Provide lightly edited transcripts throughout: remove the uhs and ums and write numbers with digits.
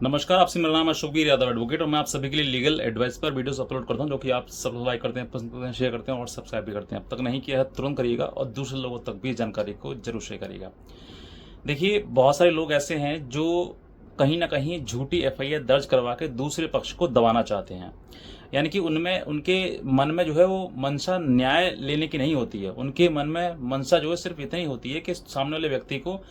नमस्कार, आपसे मेरा नाम है शुभवीर यादव एडवोकेट और मैं आप सभी के लिए लीगल एडवाइस पर वीडियोस अपलोड करता हूं, जो कि आप सब लाइक करते हैं, पसंद करते हैं, शेयर करते हैं और सब्सक्राइब भी करते हैं। अब तक नहीं किया है तुरंत करिएगा और दूसरे लोगों तक भी जानकारी को जरूर शेयर करिएगा। देखिए, बहुत सारे लोग ऐसे हैं जो कहीं ना कहीं झूठी एफआईआर दर्ज करवा के दूसरे पक्ष को दबाना चाहते हैं। यानी कि उनमें उनके मन में जो है वो मंशा न्याय लेने की नहीं होती है। उनके मन में मंशा जो है सिर्फ इतनी होती है कि सामने वाले व्यक्ति को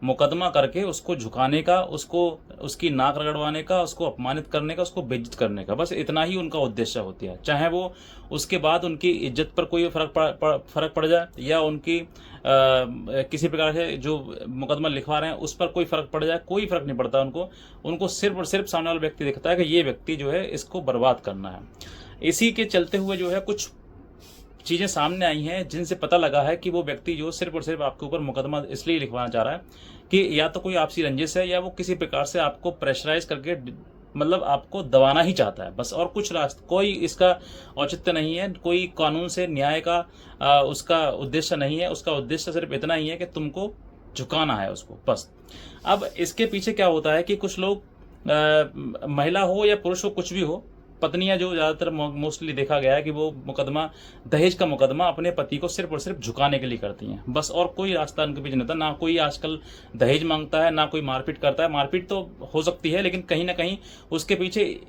मुकदमा करके उसको झुकाने का, उसको उसकी नाक रगड़वाने का, उसको अपमानित करने का, उसको बेइज्जत करने का, बस इतना ही उनका उद्देश्य होती है। चाहे वो उसके बाद उनकी इज्जत पर कोई फर्क पड़ जाए या उनकी किसी प्रकार से जो मुकदमा लिखवा रहे हैं उस पर कोई फर्क पड़ जाए, कोई फर्क नहीं पड़ता उनको। उनको सिर्फ और सिर्फ सामने वाला व्यक्ति दिखता है कि ये व्यक्ति जो है इसको बर्बाद करना है। इसी के चलते हुए जो है कुछ चीज़ें सामने आई हैं जिनसे पता लगा है कि वो व्यक्ति जो सिर्फ और सिर्फ आपके ऊपर मुकदमा इसलिए लिखवाना चाह रहा है कि या तो कोई आपसी रंजिश है या वो किसी प्रकार से आपको प्रेशराइज करके मतलब आपको दबाना ही चाहता है, बस। और कुछ रास्ता कोई इसका औचित्य नहीं है, कोई कानून से न्याय का उसका उद्देश्य नहीं है। उसका उद्देश्य सिर्फ इतना ही है कि तुमको झुकाना है उसको, बस। अब इसके पीछे क्या होता है कि कुछ लोग महिला हो या पुरुष हो, कुछ भी हो, पत्नियां जो ज़्यादातर मोस्टली देखा गया है कि वो मुकदमा, दहेज का मुकदमा अपने पति को सिर्फ और सिर्फ झुकाने के लिए करती हैं, बस। और कोई रास्ता उनके पीछे नहीं होता। ना कोई आजकल दहेज मांगता है, ना कोई मारपीट करता है। मारपीट तो हो सकती है, लेकिन कहीं ना कहीं उसके पीछे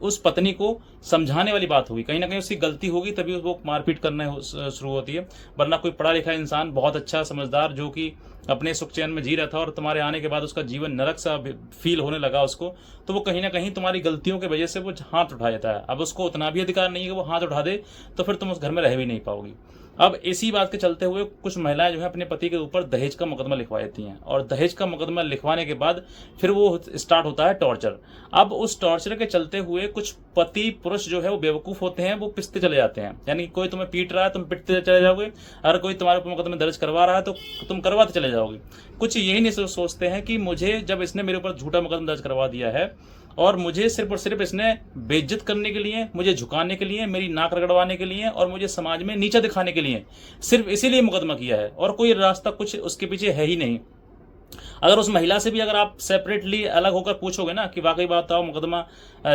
उस पत्नी को समझाने वाली बात होगी, कहीं ना कहीं उसकी गलती होगी, तभी वो मारपीट करने शुरू होती है। वरना कोई पढ़ा लिखा इंसान, बहुत अच्छा समझदार, जो कि अपने सुख चैन में जी रहा था और तुम्हारे आने के बाद उसका जीवन नरक सा फील होने लगा उसको, तो वो कहीं ना कहीं तुम्हारी गलतियों की वजह से वो हाथ उठा देता है। अब उसको उतना भी अधिकार नहीं है कि वो हाथ उठा दे, तो फिर तुम उस घर में रह भी नहीं पाओगी। अब इसी बात के चलते हुए कुछ महिलाएं जो है अपने पति के ऊपर दहेज का मुकदमा लिखवा देती हैं, और दहेज का मुकदमा लिखवाने के बाद फिर वो स्टार्ट होता है टॉर्चर। अब उस टॉर्चर के चलते हुए कुछ पति पुरुष जो है वो बेवकूफ होते हैं, वो पिसते चले जाते हैं। यानी कोई तुम्हें पीट रहा है, तुम पिटते चले जाओगे। अगर कोई तुम्हारे ऊपर मुकदमा दर्ज करवा रहा है तो तुम करवाते चले जाओगे। कुछ यही नहीं सोचते हैं कि मुझे, जब इसने मेरे ऊपर झूठा मुकदमा दर्ज करवा दिया है और मुझे सिर्फ और सिर्फ इसने बेइज्जत करने के लिए, मुझे झुकाने के लिए, मेरी नाक रगड़वाने के लिए और मुझे समाज में नीचा दिखाने के लिए, सिर्फ इसीलिए मुकदमा किया है, और कोई रास्ता कुछ उसके पीछे है ही नहीं। अगर उस महिला से भी अगर आप सेपरेटली अलग होकर पूछोगे ना कि वाकई बात आओ, मुकदमा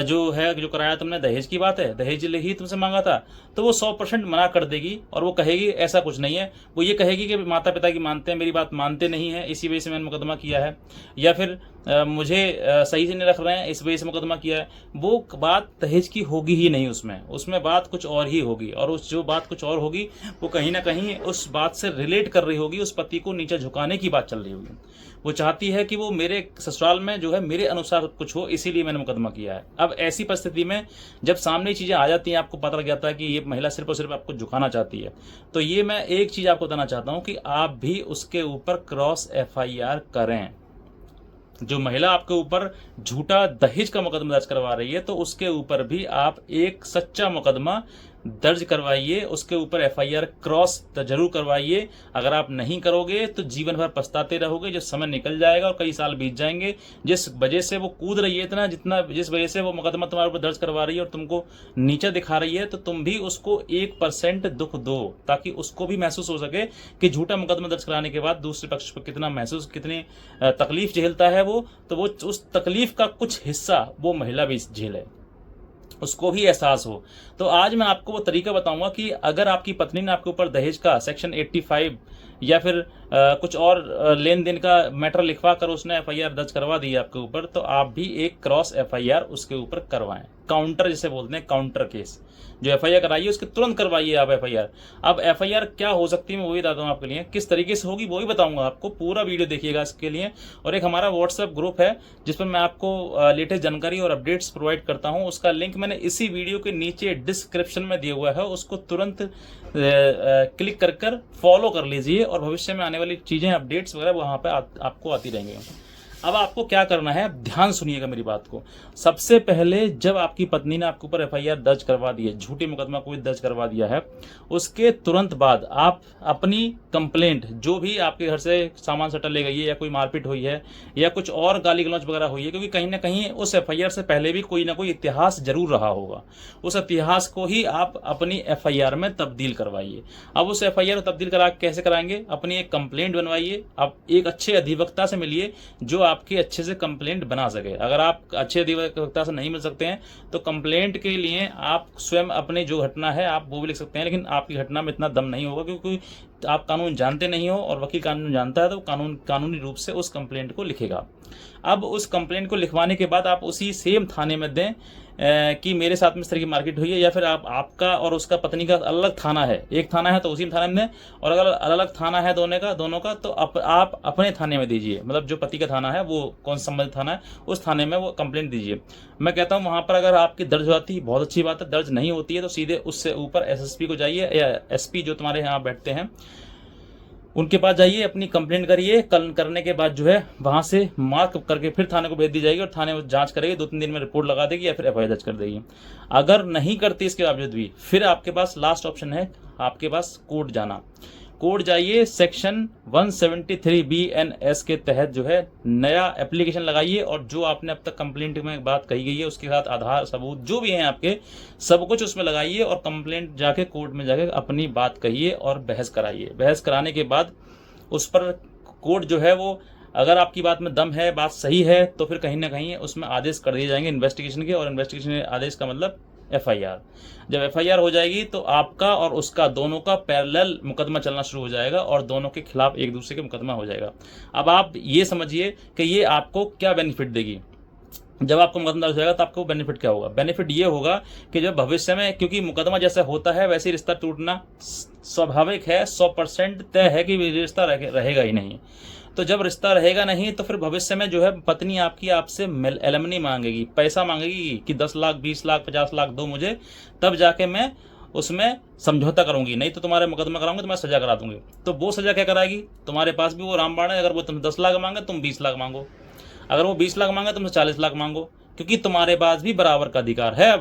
जो है, जो कराया तुमने, दहेज की बात है, दहेज ही तुमसे मांगा था, तो वो 100% मना कर देगी और वो कहेगी ऐसा कुछ नहीं है। वो ये कहेगी कि माता पिता की मानते हैं, मेरी बात मानते नहीं है, इसी वजह से मैंने मुकदमा किया है, या फिर मुझे सही से नहीं रख रहे हैं, इस वजह से मुकदमा किया है। वो बात दहेज की होगी ही नहीं, उसमें बात कुछ और ही होगी। और उस जो बात कुछ और होगी वो कहीं ना कहीं उस बात से रिलेट कर रही होगी, उस पति को नीचे झुकाने की बात चल रही होगी। वो चाहती है कि वो मेरे ससुराल में जो है मेरे अनुसार कुछ हो, इसीलिए मैंने मुकदमा किया है। अब ऐसी परिस्थिति में जब सामने चीज़ें आ जाती हैं, आपको पता लग जाता है कि ये महिला सिर्फ और सिर्फ आपको झुकाना चाहती है, तो ये मैं एक चीज़ आपको बताना चाहता हूँ कि आप भी उसके ऊपर क्रॉस एफआईआर करें। जो महिला आपके ऊपर झूठा दहेज का मुकदमा दर्ज करवा रही है, तो उसके ऊपर भी आप एक सच्चा मुकदमा दर्ज करवाइए, उसके ऊपर एफआईआर क्रॉस जरूर करवाइए। अगर आप नहीं करोगे तो जीवन भर पछताते रहोगे, जो समय निकल जाएगा और कई साल बीत जाएंगे। जिस वजह से वो कूद रही है इतना, जिस वजह से वो मुकदमा तुम्हारे ऊपर दर्ज करवा रही है और तुमको नीचा दिखा रही है, तो तुम भी उसको 1% दुख दो, ताकि उसको भी महसूस हो सके कि झूठा मुकदमा दर्ज कराने के बाद दूसरे पक्ष पर कितनी तकलीफ झेलता है वो, तो वो उस तकलीफ का कुछ हिस्सा वो महिला भी झेले, उसको भी एहसास हो। तो आज मैं आपको वो तरीका बताऊंगा कि अगर आपकी पत्नी ने आपके ऊपर दहेज का सेक्शन 85 या फिर कुछ और लेन देन का मैटर लिखवा कर उसने एफआईआर दर्ज करवा दी आपके ऊपर, तो आप भी एक क्रॉस एफआईआर उसके ऊपर करवाएं। काउंटर जिसे बोलते हैं, काउंटर केस। जो एफआईआर कराइए उसके तुरंत करवाइए आप एफआईआर। अब एफआईआर क्या हो सकती है मैं वही बताता हूँ आपके लिए, किस तरीके से होगी वही बताऊंगा आपको। पूरा वीडियो देखिएगा इसके लिए। और एक हमारा व्हाट्सएप ग्रुप है जिस पर मैं आपको लेटेस्ट जानकारी और अपडेट्स प्रोवाइड करता हूँ, उसका लिंक मैंने इसी वीडियो के नीचे डिस्क्रिप्शन में दिया हुआ है। उसको तुरंत क्लिक कर फॉलो कर लीजिए और भविष्य में आने वाली चीज़ें, अपडेट्स वगैरह वहाँ पे आपको आती रहेंगी। अब आपको क्या करना है, ध्यान सुनिएगा मेरी बात को। सबसे पहले जब आपकी पत्नी ने आपके ऊपर एफआईआर दर्ज करवा दी है, झूठी मुकदमा कोई दर्ज करवा दिया है, उसके तुरंत बाद आप अपनी कंप्लेंट, जो भी आपके घर से सामान सटा ले गई है या कोई मारपीट हुई है या कुछ और गाली गलौज वगैरह हुई है, क्योंकि कहीं ना कहीं उस एफआईआर से पहले भी कोई ना कोई इतिहास जरूर रहा होगा, उस इतिहास को ही आप अपनी एफआईआर में तब्दील करवाइए। अब उस एफआईआर को तब्दील कैसे कराएंगे, अपनी एक कंप्लेंट बनवाइए, आप एक अच्छे अधिवक्ता से मिलिए जो आपकी अच्छे से कंप्लेंट बना सके। अगर आप अच्छे अधिवक्ता से नहीं मिल सकते हैं तो कंप्लेंट के लिए आप स्वयं अपनी जो घटना है आप वो भी लिख सकते हैं, लेकिन आपकी घटना में इतना दम नहीं होगा क्योंकि आप कानून जानते नहीं हो और वकील कानून जानता है तो कानूनी रूप से उस कंप्लेंट को लिखेगा। अब उस कंप्लेंट को लिखवाने के बाद आप उसी सेम थाने में दें कि मेरे साथ में इस तरह की मारपीट हुई है, या फिर आपका और उसका पत्नी का अलग थाना है, एक थाना है तो उसी थाने में दें, और अगर अलग अलग थाना है दोनों का तो आप अपने थाने में दीजिए। मतलब जो पति का थाना है वो कौन सा संबंधित थाना है उस थाने में वो कंप्लेंट दीजिए। मैं कहता हूँ वहाँ पर अगर आपकी दर्ज होती है बहुत अच्छी बात है, दर्ज नहीं होती है तो सीधे उससे ऊपर एसएसपी को जाइए या एसपी जो तुम्हारे यहाँ बैठते हैं उनके पास जाइए, अपनी कंप्लेंट करिए। कल करने के बाद जो है वहां से मार्क करके फिर थाने को भेज दी जाएगी और थाने में जांच करेगी, 2-3 दिन में रिपोर्ट लगा देगी या फिर एफआईआर दर्ज कर देगी। अगर नहीं करती इसके बावजूद भी फिर आपके पास लास्ट ऑप्शन है, आपके पास कोर्ट जाना। कोर्ट जाइए, सेक्शन 173 BNS के तहत जो है नया एप्लीकेशन लगाइए और जो आपने अब तक कंप्लेंट में बात कही गई है उसके साथ आधार सबूत जो भी हैं आपके सब कुछ उसमें लगाइए और कंप्लेंट जाके कोर्ट में जाके अपनी बात कहिए और बहस कराइए। बहस कराने के बाद उस पर कोर्ट जो है वो अगर आपकी बात में दम है, बात सही है, तो फिर कहीं ना कहीं उसमें आदेश कर दिए जाएंगे इन्वेस्टिगेशन के, और इन्वेस्टिगेशन आदेश का मतलब एफआईआर। जब एफआईआर हो जाएगी तो आपका और उसका दोनों का पैरेलल मुकदमा चलना शुरू हो जाएगा और दोनों के खिलाफ एक दूसरे के मुकदमा हो जाएगा। अब आप ये समझिए कि ये आपको क्या बेनिफिट देगी। जब आपको मुकदमा दर्ज हो जाएगा तो आपको बेनिफिट क्या होगा? बेनिफिट ये होगा कि जब भविष्य में, क्योंकि मुकदमा जैसा होता है वैसे रिश्ता टूटना स्वाभाविक है, 100% तय है कि रिश्ता रहेगा ही नहीं। तो जब रिश्ता रहेगा नहीं तो फिर भविष्य में जो है पत्नी आपकी आपसे एलिमनी मांगेगी, पैसा मांगेगी कि 10 लाख 20 लाख 50 लाख दो मुझे, तब जाके मैं उसमें समझौता करूंगी, नहीं तो तुम्हारे मुकदमा कराऊंगी तो मैं सजा करा दूंगी। तो वो सजा क्या कराएगी? तुम्हारे पास भी वो रामबाण है, अगर वो तुम 10 लाख मांगे तुम 20 लाख मांगो, अगर वो 20 लाख मांगे तुम 40 लाख मांगो, क्योंकि तुम्हारे पास भी बराबर का अधिकार है।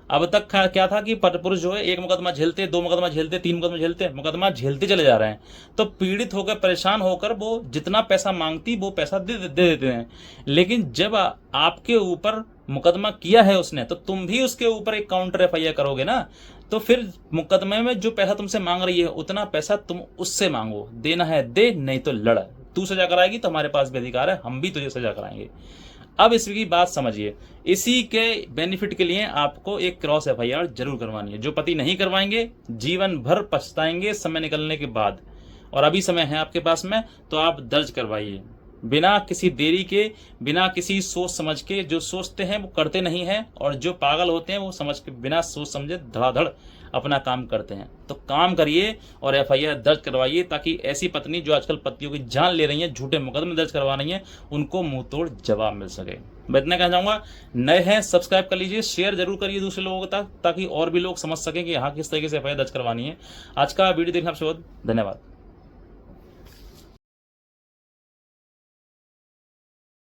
अब तक क्या था कि पुरुष जो है एक मुकदमा झेलते, 2 मुकदमा झेलते, 3 मुकदमा झेलते चले जा रहे हैं, तो पीड़ित होकर परेशान होकर वो जितना पैसा मांगती वो पैसा दे देते हैं। लेकिन जब आपके ऊपर मुकदमा किया है उसने तो तुम भी उसके ऊपर एक काउंटर एफआईआर करोगे ना, तो फिर मुकदमे में जो पैसा तुमसे मांग रही है उतना पैसा तुम उससे मांगो, देना है दे, नहीं तो लड़। तू सजा कराएगी तो हमारे पास भी अधिकार है, हम भी तुझे सजा कराएंगे। अब इसकी बात समझिए, इसी के बेनिफिट के लिए आपको एक क्रॉस एफआईआर जरूर करवानी है। जो पति नहीं करवाएंगे जीवन भर पछताएंगे समय निकलने के बाद, और अभी समय है आपके पास में तो आप दर्ज करवाइए बिना किसी देरी के, बिना किसी सोच समझ के। जो सोचते हैं वो करते नहीं हैं, और जो पागल होते हैं वो समझ के बिना सोच समझे धड़ाधड़ अपना काम करते हैं। तो काम करिए और एफआईआर दर्ज करवाइए, ताकि ऐसी पत्नी जो आजकल पतियों की जान ले रही हैं, झूठे मुकदमे दर्ज करवा रही हैं, उनको मुंह तोड़ जवाब मिल सके। मैं इतना कहना चाहूँगा, नए हैं सब्सक्राइब कर लीजिए, शेयर जरूर करिए दूसरे लोगों तक, ताकि और भी लोग समझ सकें कि हाँ किस तरीके से एफआईआर दर्ज करवानी है। आज का वीडियो देखने आपसे बहुत धन्यवाद।